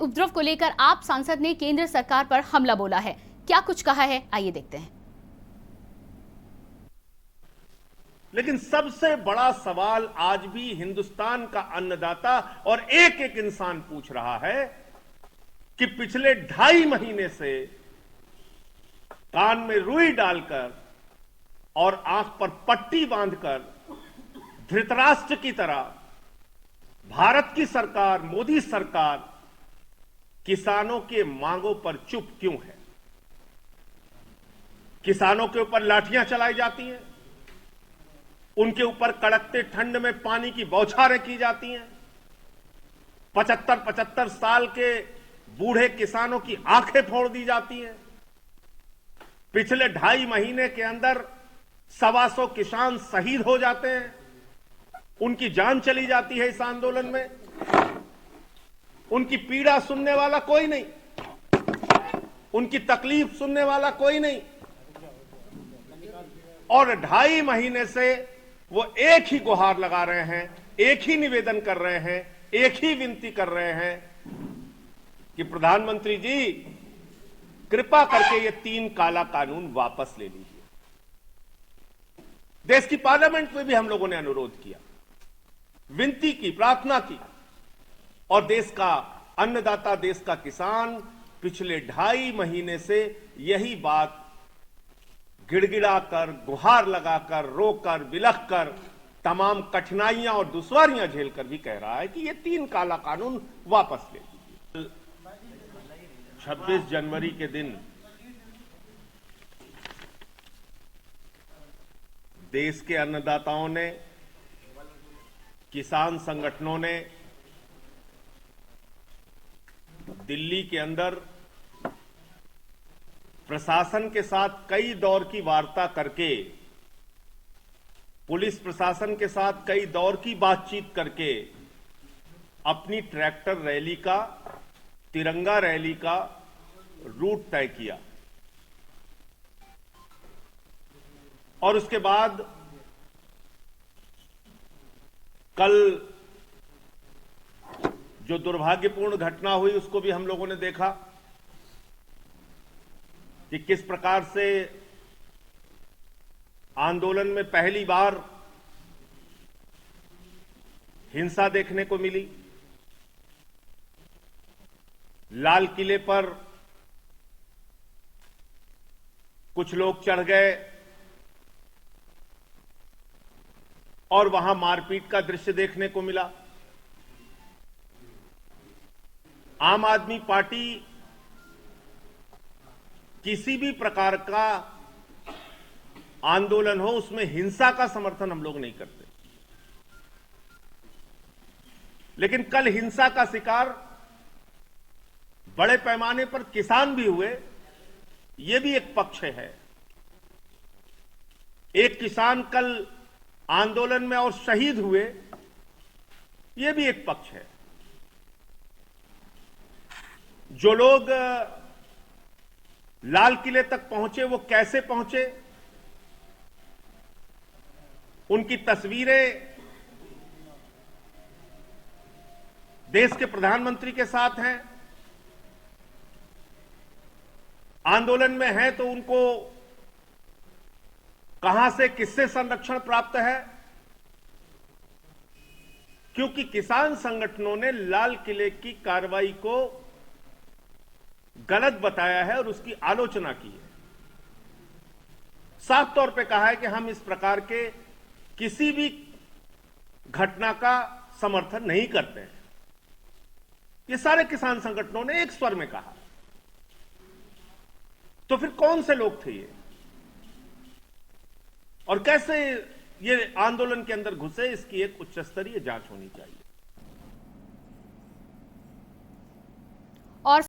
उपद्रव को लेकर आप सांसद ने केंद्र सरकार पर हमला बोला है, क्या कुछ कहा है, आइए देखते हैं। लेकिन सबसे बड़ा सवाल आज भी हिंदुस्तान का अन्नदाता और एक एक इंसान पूछ रहा है कि पिछले 2.5 महीने से कान में रुई डालकर और आंख पर पट्टी बांधकर धृतराष्ट्र की तरह भारत की सरकार, मोदी सरकार किसानों के मांगों पर चुप क्यों है? किसानों के ऊपर लाठियां चलाई जाती हैं, उनके ऊपर कड़कते ठंड में पानी की बौछारें की जाती हैं, 75-75 साल के बूढ़े किसानों की आंखें फोड़ दी जाती हैं। पिछले 2.5 महीने के अंदर 125 किसान शहीद हो जाते हैं, उनकी जान चली जाती है इस आंदोलन में। उनकी पीड़ा सुनने वाला कोई नहीं, उनकी तकलीफ सुनने वाला कोई नहीं, और 2.5 महीने से वो एक ही गुहार लगा रहे हैं, एक ही निवेदन कर रहे हैं, एक ही विनती कर रहे हैं कि प्रधानमंत्री जी कृपा करके ये 3 काला कानून वापस ले लीजिए। देश की पार्लियामेंट में भी हम लोगों ने अनुरोध किया, विनती की, प्रार्थना की, और देश का अन्नदाता, देश का किसान पिछले 2.5 महीने से यही बात गिड़गिड़ाकर, गुहार लगाकर, रोकर, बिलखकर, तमाम कठिनाइयां और दुश्वारियां झेलकर भी कह रहा है कि ये 3 काला कानून वापस ले लीजिए। 26 जनवरी के दिन देश के अन्नदाताओं ने, किसान संगठनों ने दिल्ली के अंदर प्रशासन के साथ कई दौर की वार्ता करके, पुलिस प्रशासन के साथ कई दौर की बातचीत करके अपनी ट्रैक्टर रैली का, तिरंगा रैली का रूट तय किया। और उसके बाद कल जो दुर्भाग्यपूर्ण घटना हुई उसको भी हम लोगों ने देखा कि किस प्रकार से आंदोलन में पहली बार हिंसा देखने को मिली। लाल किले पर कुछ लोग चढ़ गए और वहां मारपीट का दृश्य देखने को मिला। आम आदमी पार्टी किसी भी प्रकार का आंदोलन हो उसमें हिंसा का समर्थन हम लोग नहीं करते, लेकिन कल हिंसा का शिकार बड़े पैमाने पर किसान भी हुए, यह भी एक पक्ष है। एक किसान कल आंदोलन में और शहीद हुए, यह भी एक पक्ष है। जो लोग लाल किले तक पहुंचे वो कैसे पहुंचे, उनकी तस्वीरें देश के प्रधानमंत्री के साथ हैं। आंदोलन में हैं तो उनको कहां से, किससे संरक्षण प्राप्त है? क्योंकि किसान संगठनों ने लाल किले की कार्रवाई को गलत बताया है और उसकी आलोचना की है। साफ तौर पे कहा है कि हम इस प्रकार के किसी भी घटना का समर्थन नहीं करते हैं। ये सारे किसान संगठनों ने एक स्वर में कहा। तो फिर कौन से लोग थे ये, और कैसे ये आंदोलन के अंदर घुसे, इसकी एक उच्च स्तरीय जांच होनी चाहिए।